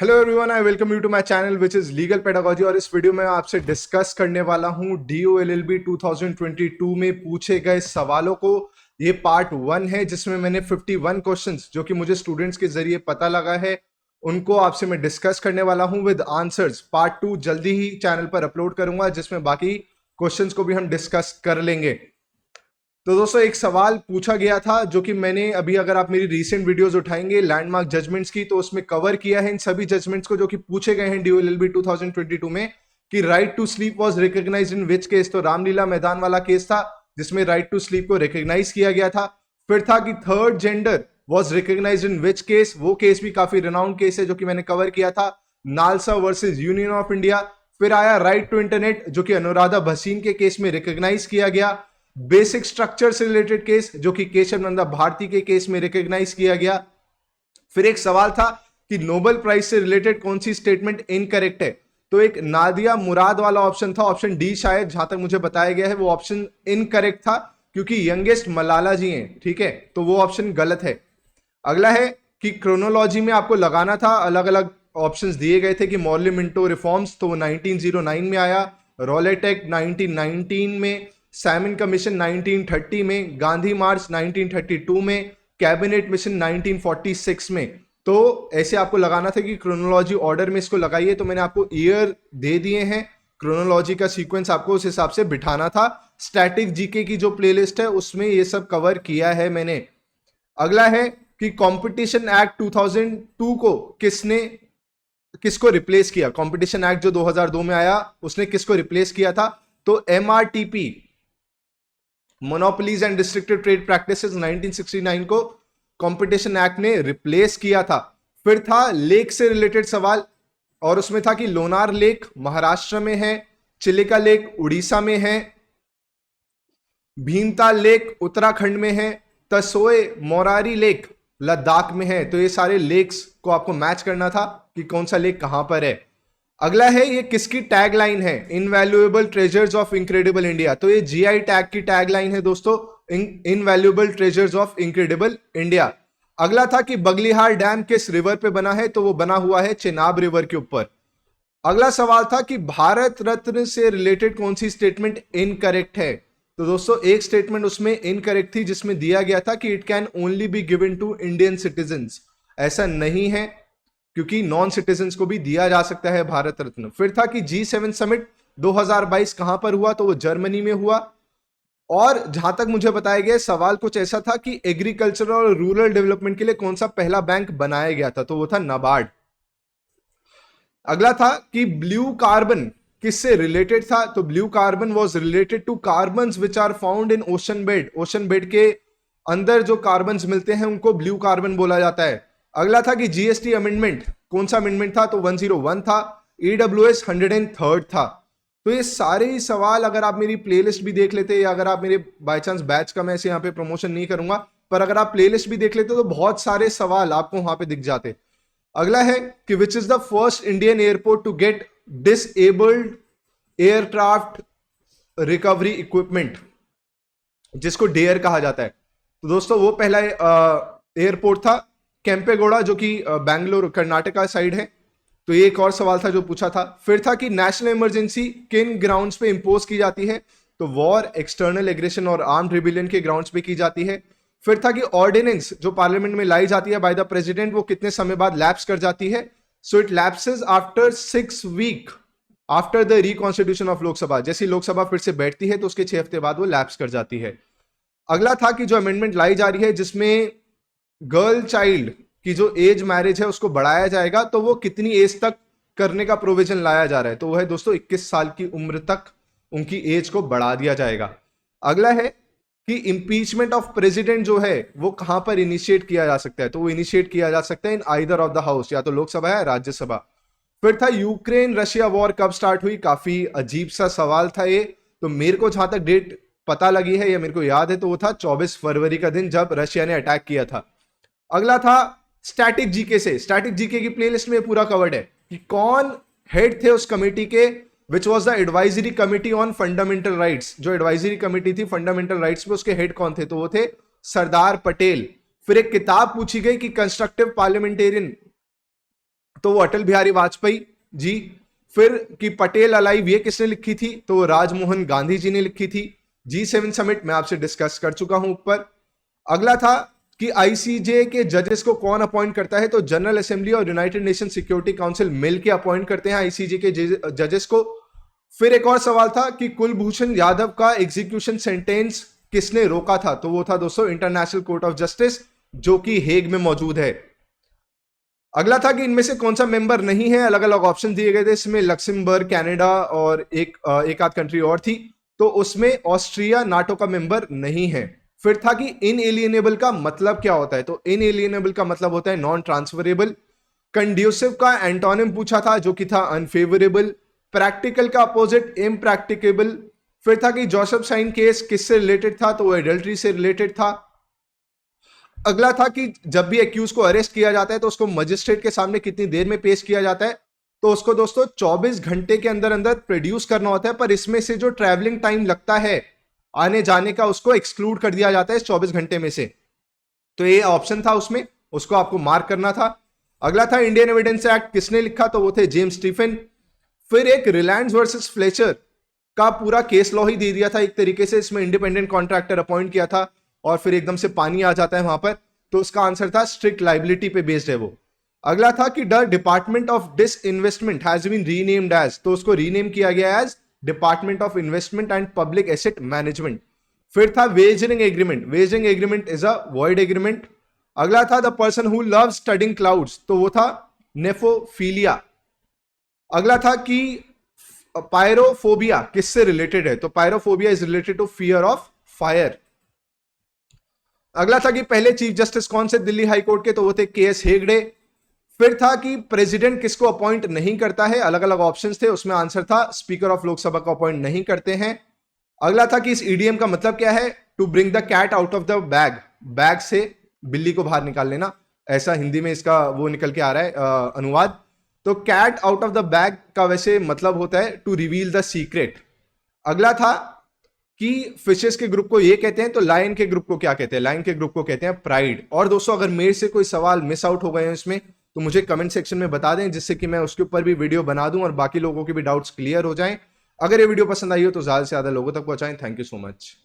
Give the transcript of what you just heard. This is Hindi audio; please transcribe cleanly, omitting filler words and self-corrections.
Hello everyone, I welcome you to my channel which is legal pedagogy. और इस वीडियो में आपसे डिस्कस करने वाला हूं DOLLB 2022 में पूछे गए सवालों को। ये पार्ट 1 है जिसमें मैंने 51 क्वेश्चंस जो कि मुझे स्टूडेंट्स के जरिए पता लगा है उनको आपसे मैं डिस्कस करने वाला हूं विद आंसर्स। पार्ट 2 जल्दी ही चैनल पर अपलोड करूंगा जिसमें बाकी क्वेश्चंस को भी हम डिस्कस कर लेंगे। तो दोस्तों, एक सवाल पूछा गया था जो कि मैंने अभी, अगर आप मेरी रीसेंट वीडियोस उठाएंगे लैंडमार्क जजमेंट्स की, तो उसमें कवर किया है इन सभी जजमेंट्स को जो कि पूछे गए हैं DOLLB 2022 में कि right to sleep was recognized in which case. तो रामलीला मैदान वाला केस था जिसमें राइट टू स्लीप को रिकॉग्नाइज किया गया था। फिर था कि third gender was recognized in which case. वो केस भी काफी रिनाउंड केस है जो कि मैंने कवर किया था, NALSA versus union of India. फिर आया राइट टू इंटरनेट जो कि अनुराधा भसीन के केस में रिकॉग्नाइज किया गया। बेसिक स्ट्रक्चर से रिलेटेड केस जो कि केशव नंदा भारती के केस में रिकॉग्नाइज किया गया। फिर एक सवाल था कि नोबेल प्राइज से रिलेटेड कौन सी स्टेटमेंट इनकरेक्ट है। तो एक नादिया मुराद वाला ऑप्शन था, ऑप्शन डी शायद, जहां तक मुझे बताया गया है वो ऑप्शन इनकरेक्ट था क्योंकि यंगेस्ट मलाला जी हैं, ठीक है, तो वो ऑप्शन गलत है। अगला है कि क्रोनोलॉजी में आपको लगाना था, अलग अलग ऑप्शंस दिए गए थे कि मॉर्ली मिंटो रिफॉर्म्स, तो वो 1909 में आया, रॉलेट एक्ट 1919 में, सैमन कमीशन 1930 में, गांधी मार्च 1932 में, कैबिनेट मिशन 1946 में। तो ऐसे आपको लगाना था कि क्रोनोलॉजी ऑर्डर में इसको लगाइए, तो मैंने आपको ईयर दे दिए हैं, क्रोनोलॉजी का सीक्वेंस आपको उस हिसाब से बिठाना था। स्टैटिक जीके की जो प्लेलिस्ट है उसमें ये सब कवर किया है मैंने। अगला है कि कंपटीशन एक्ट 2002 को किसको रिप्लेस किया। कंपटीशन एक्ट जो 2002 में आया उसने किसको रिप्लेस किया था। तो MRTP, monopolies and restricted trade practices, 1969 को कंपटीशन एक्ट ने रिप्लेस किया था। फिर था लेक से रिलेटेड सवाल और उसमें था कि लोनार लेक महाराष्ट्र में है, चिलिका लेक उड़ीसा में है, भीमताल लेक उत्तराखंड में है, तसोए मोरारी लेक लद्दाख में है। तो ये सारे लेक्स को आपको मैच करना था कि कौन सा लेक कहां पर है। अगला है ये किसकी टैग लाइन है, invaluable treasures of incredible India. तो ये GI टैग की टैग लाइन है दोस्तों, invaluable treasures of incredible India. अगला था कि बगलिहार डैम किस रिवर पे बना है, तो वो बना हुआ है चेनाब रिवर के ऊपर। अगला सवाल था कि भारत रत्न से रिलेटेड कौन सी स्टेटमेंट इनकरेक्ट है। तो दोस्तों, एक स्टेटमेंट उसमें इनकरेक्ट थी जिसमें दिया गया था कि it can only be given to Indian citizens. ऐसा नहीं है क्योंकि नॉन सिटीजन्स को भी दिया जा सकता है भारत रत्न। फिर था कि G7 समिट 2022 कहां पर हुआ, तो वो जर्मनी में हुआ। और जहां तक मुझे बताया गया सवाल कुछ ऐसा था कि एग्रीकल्चर और रूरल डेवलपमेंट के लिए कौन सा पहला बैंक बनाया गया था, तो वो था नाबार्ड। अगला था कि ब्लू कार्बन किससे रिलेटेड था। तो blue carbon was related to carbons which are found in ocean bed. Ocean bed के अंदर जो कार्बन्स मिलते हैं उनको ब्लू कार्बन बोला जाता है। अगला था कि GST अमेंडमेंट कौन सा अमेंडमेंट था, तो 101 था। EWS 103 था। तो ये सारे ही सवाल अगर आप मेरी प्लेलिस्ट भी देख लेते, या अगर आप मेरे बाय चांस बैच का, मैं ऐसे यहाँ पे प्रमोशन नहीं करूंगा, पर अगर आप प्लेलिस्ट भी देख लेते तो बहुत सारे सवाल आपको वहां पे दिख जाते। अगला है कि which is the first Indian airport to get disabled aircraft recovery equipment, जिसको डेयर कहा जाता है। तो दोस्तों, वो पहला एयरपोर्ट था केम्पेगौड़ा जो कि बैंगलोर कर्नाटका साइड है। तो ये एक और सवाल था जो पूछा था। फिर था कि नेशनल इमरजेंसी किन ग्राउंड्स पे इंपोज की जाती है। तो वॉर, एक्सटर्नल एग्रेशन और आर्म्ड रिबिलियन के ग्राउंड्स पे की जाती है। फिर था कि ऑर्डिनेंस जो पार्लियामेंट में लाई जाती है बाय द प्रेसिडेंट, वो कितने समय बाद लैप्स कर जाती है। So it lapses after 6 week after the reconstitution of Lok Sabha. जैसी लोकसभा फिर से बैठती है तो उसके 6 हफ्ते बाद वो लैप्स कर जाती है। अगला था कि जो अमेंडमेंट लाई जा रही है जिसमें गर्ल चाइल्ड की जो एज मैरिज है उसको बढ़ाया जाएगा, तो वो कितनी एज तक करने का प्रोविजन लाया जा रहा है। तो वो है दोस्तों 21 साल की उम्र तक उनकी एज को बढ़ा दिया जाएगा। अगला है कि इंपीचमेंट ऑफ प्रेसिडेंट जो है वो कहां पर इनिशिएट किया जा सकता है। तो वो इनिशिएट किया जा सकता है in either of the house, या तो लोकसभा या राज्यसभा। फिर था यूक्रेन रशिया वॉर कब स्टार्ट हुई। काफी अजीब सा सवाल था ये। तो मेरे को जहां तक डेट पता लगी है या मेरे को याद है तो वो था 24 फरवरी का दिन जब रशिया ने अटैक किया था। अगला था स्टैटिक जीके से। स्टैटिक जीके की प्लेलिस्ट में पूरा कवर्ड है कि कौन हेड थे उस कमेटी के, which was the advisory committee on fundamental rights. जो एडवाइजरी कमिटी थी फंडामेंटल राइट्स में, उसके हेड कौन थे, तो वो थे सरदार पटेल। फिर एक किताब पूछी गई कि कंस्ट्रक्टिव पार्लियामेंटेरियन तो वो अटल बिहारी वाजपेयी जी। फिर कि पटेल अलाइव ये किसने लिखी थी, तो वो राजमोहन गांधी जी ने लिखी थी। G7 समिट मैं आपसे डिस्कस कर चुका हूं ऊपर। अगला था कि आईसीजे के जजेस को कौन अपॉइंट करता है, तो जनरल असेंबली और यूनाइटेड नेशन सिक्योरिटी काउंसिल मिलकर अपॉइंट करते हैं आईसीजे के जजेस को। फिर एक और सवाल था कि कुलभूषण यादव का एग्जीक्यूशन सेंटेंस किसने रोका था, तो वो था दोस्तों इंटरनेशनल कोर्ट ऑफ जस्टिस, जो कि हेग में मौजूद है। अगला था कि इनमें से कौन सा मेंबर नहीं है, अलग अलग ऑप्शन दिए गए थे इसमें, लक्समबर्ग, कनाडा और एक आध कंट्री और थी, तो उसमें ऑस्ट्रिया नाटो का मेंबर नहीं है। फिर था कि इनएलिएनेबल का मतलब क्या होता है, तो इनएलिएनेबल का मतलब होता है नॉन ट्रांसफरेबल। कंड्यूसिव का एंटोनिम पूछा था, जो कि था अनफेवरेबल। प्रैक्टिकल का अपोजिट इम्प्रैक्टिकेबल। फिर था कि जोसेफ साइन केस किससे रिलेटेड था, तो वो एडल्ट्री से रिलेटेड था। अगला था कि जब भी एक्यूज को अरेस्ट किया जाता है तो उसको मजिस्ट्रेट के सामने कितनी देर में पेश किया जाता है, तो उसको दोस्तों 24 घंटे के अंदर अंदर प्रोड्यूस करना होता है, पर इसमें से जो ट्रैवलिंग टाइम लगता है आने जाने का, उसको एक्सक्लूड कर दिया जाता है इस 24 घंटे में से। तो ये ऑप्शन था उसमें, उसको आपको मार्क करना था। अगला था इंडियन एविडेंस एक्ट किसने लिखा, तो वो थे जेम्स स्टीफन। फिर एक रिलायंस वर्सेस फ्लेचर का पूरा केस लॉ ही दे दिया था एक तरीके से, इसमें इंडिपेंडेंट कॉन्ट्रैक्टर अपॉइंट किया था और फिर एकदम से पानी आ जाता है वहां पर, तो उसका आंसर था स्ट्रिक्ट लाइबिलिटी पे बेस्ड है वो। अगला था कि the department of disinvestment has been renamed as, तो उसको रीनेम किया गया as department of investment and public asset management. फिर था wagering agreement, wagering agreement is a void agreement. अगला था the person who love studying clouds, तो वो था नेफोफीलिया। अगला था कि पायरोफोबिया किससे रिलेटेड है, तो pyrophobia is related to fear of fire. अगला था कि पहले चीफ जस्टिस कौन से दिल्ली हाई कोर्ट के, तो वो थे केएस हेगड़े। फिर था कि प्रेसिडेंट किसको अपॉइंट नहीं करता है, अलग अलग ऑप्शंस थे, उसमें आंसर था स्पीकर ऑफ लोकसभा को अपॉइंट नहीं करते हैं। अगला था कि इस ईडीएम का मतलब क्या है, to bring the cat out of the bag, bag से बिल्ली को बाहर निकाल लेना, ऐसा हिंदी में इसका वो निकल के आ रहा है अनुवाद। तो cat out of the bag का वैसे मतलब होता है टू रिवील द सीक्रेट। अगला था कि फिशेस के ग्रुप को ये कहते हैं, तो लायन के ग्रुप को क्या कहते हैं, लायन के ग्रुप को कहते हैं प्राइड। और दोस्तों अगर मेरे से कोई सवाल मिस आउट हो गए हैं इसमें, तो मुझे कमेंट सेक्शन में बता दें, जिससे कि मैं उसके ऊपर भी वीडियो बना दूं और बाकी लोगों के भी डाउट्स क्लियर हो जाएं। अगर ये वीडियो पसंद आई हो तो ज्यादा से ज्यादा लोगों तक पहुंचाएं। Thank you so much.